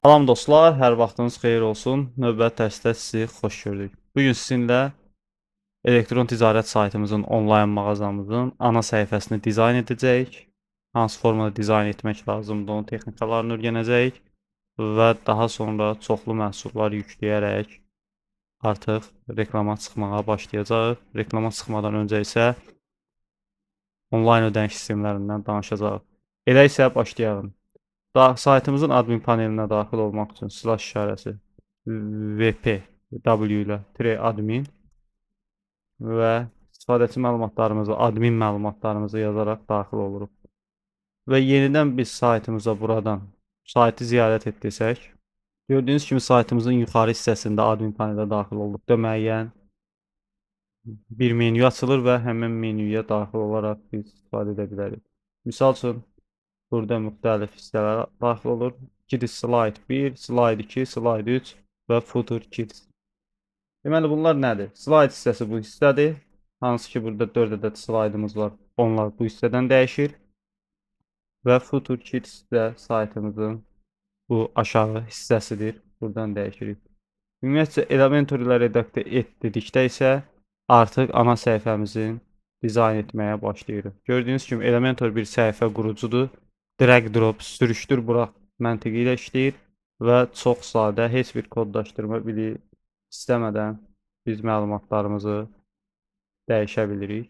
Salam dostlar, hər vaxtınız xeyir olsun. Növbəti dərsdə sizi xoş gördük. Bu gün sizinlə elektron ticarət saytımızın, onlayn mağazamızın ana səhifəsini dizayn edəcəyik. Hansı formada dizayn etmək lazımdır, onun texnikalarını öyrənəcəyik və daha sonra çoxlu məhsullar yükləyərək artıq reklama çıxmağa başlayacağıq. Reklama çıxmadan öncə isə onlayn ödəniş sistemlərindən danışacağıq. Elə isə başlayalım. Saytımızın admin panelinə daxil olmaq üçün slash işarəsi vp w ilə -admin və istifadəçi məlumatlarımızı, admin məlumatlarımızı yazaraq daxil oluruq. Və yenidən biz saytımıza buradan saytı ziyarət etdirsək, gördüyünüz kimi saytımızın yuxarı hissəsində admin panelə daxil olduqda müəyyən bir menyu açılır və həmin menyuya daxil olaraq biz istifadə edə bilərik. Misal üçün, burada müxtəlif hissələr daxil olur. Kids slide 1, slide 2, slide 3 və footer kids. Deməli bunlar nədir? Slide hissəsi bu hissədir. Hansı ki burada 4 ədəd slaydımız var. Onlar bu hissədən dəyişir. Və footer kids də saytımızın bu aşağı hissəsidir. Buradan dəyişirik. Ümumiyyətcə Elementor ilə redaktə et dedikdə isə artıq ana səhifəmizin dizayn etməyə başlayırıq. Gördüyünüz kimi Elementor bir səhifə qurucudur. Drag drop, sürüşdür burax məntiqi ilə işləyir və çox sadə, heç bir kodlaşdırma istəmədən biz məlumatlarımızı dəyişə bilirik.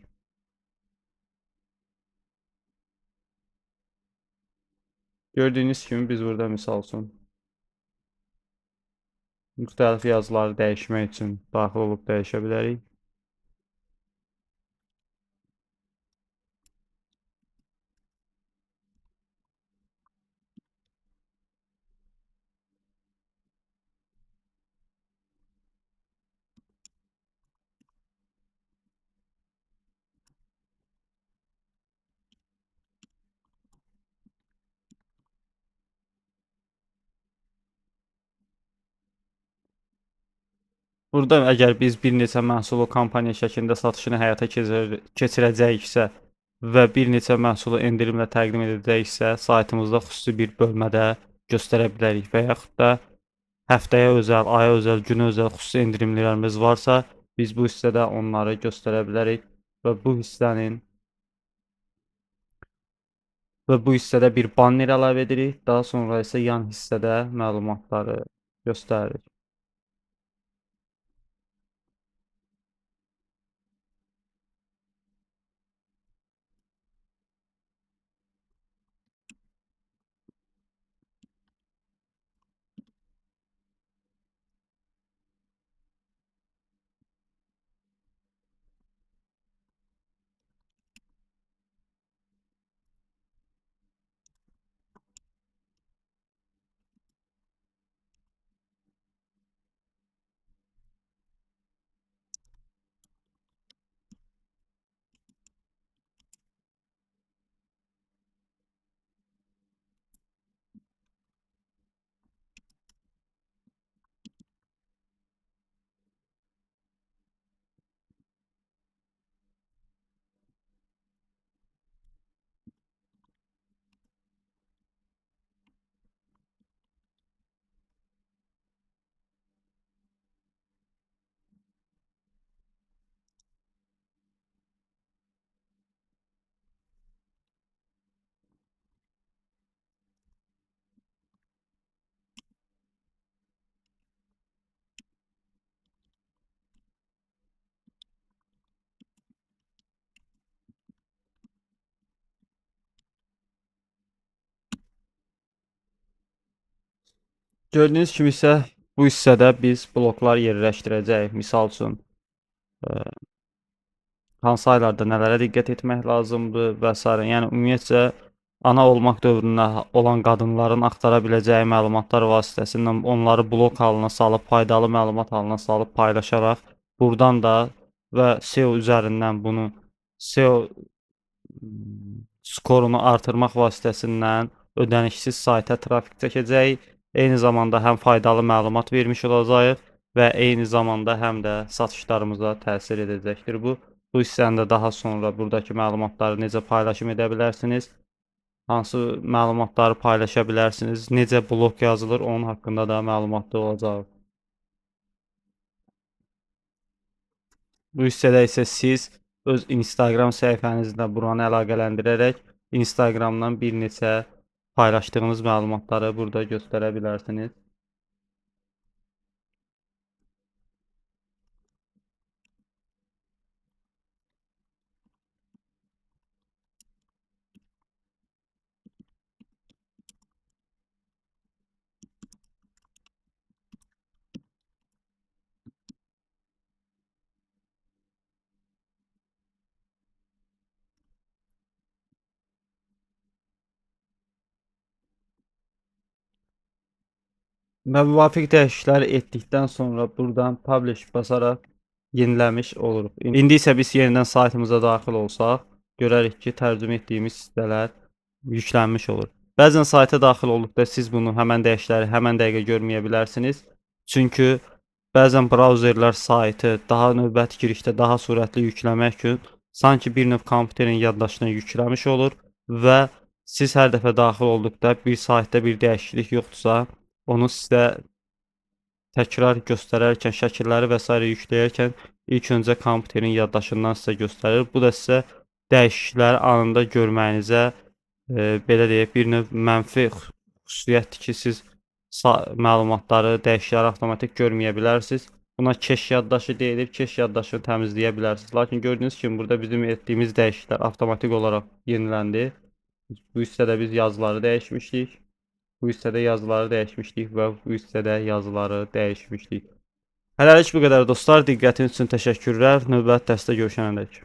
Gördüyünüz kimi biz burada misal üçün müxtəlif yazıları dəyişmək üçün daxil olub dəyişə bilərik. Burada əgər biz bir neçə məhsulu kampaniya şəklində satışını həyata keçirəcəyiksə və bir neçə məhsulu endirimlə təqdim edəcəksə, saytımızda xüsusi bir bölmədə göstərə bilərik və yaxud da həftəyə özəl, aya özəl, günə özəl xüsusi endirimlərimiz varsa, biz bu hissədə onları göstərə bilərik və bu hissədə bir banner əlavə edirik. Daha sonra isə yan hissədə məlumatları göstəririk. Gördüyünüz kimi isə bu hissədə biz bloklar yerləşdirəcəyik. Misal üçün, hansı aylarda nələrə diqqət etmək lazımdır və s. Yəni ümumiyyətcə ana olmaq dövründə olan qadınların axtara biləcəyi məlumatlar vasitəsilə onları blok halına salıb, faydalı məlumat halına salıb paylaşaraq, buradan da və SEO üzərindən bunu SEO skorunu artırmaq vasitəsindən ödənişsiz sayta trafik çəkəcəyik. Eyni zamanda həm faydalı məlumat vermiş olacağıq və eyni zamanda həm də satışlarımıza təsir edəcəkdir bu. Bu hissəni də daha sonra buradakı məlumatları necə paylaşım edə bilərsiniz hansı məlumatları paylaşa bilərsiniz, necə blog yazılır, onun haqqında da məlumatlı olacaq. Bu hissədə isə siz öz Instagram səhifənizlə buranı əlaqələndirərək Instagramdan bir neçə paylaşdığınız məlumatları burada göstərə bilərsiniz. Və müvafiq dəyişiklikləri etdikdən sonra buradan publish basaraq yeniləmiş oluruq. İndi isə biz yenidən saytımıza daxil olsaq, görərik ki, tərcümə etdiyimiz hissələr yüklənmiş olur. Bəzən sayta daxil olduqda siz bunu həmən dəyişiklikləri həmən dəqiqə görməyə bilərsiniz. Çünki bəzən brauzerlər saytı daha növbəti girişdə daha sürətli yükləmək üçün sanki bir növ kompüterin yaddaşına yükləmiş olur və siz hər dəfə daxil olduqda bir saytda bir dəyişiklik yoxdursa, onu sizə təkrar göstərərkən, şəkilləri və s. yükləyərkən ilk öncə kompüterin yaddaşından sizə göstərir. Bu da sizə dəyişiklikləri anında görməyinizə belə deyək, bir növ mənfi xüsusiyyətdir ki, siz məlumatları, dəyişiklikləri avtomatik görməyə bilərsiniz. Buna keş yaddaşı deyilir. Keş yaddaşını təmizləyə bilərsiniz. Lakin gördüyünüz kimi burada bizim etdiyimiz dəyişikliklər avtomatik olaraq yeniləndi. Bu hissədə biz yazıları dəyişmişdik. Bu hissədə yazıları dəyişmişdik və bu hissədə yazıları dəyişmişdik. Hələlik bu qədər dostlar. Diqqətiniz üçün təşəkkürlər. Növbəti dərsdə görüşənədək.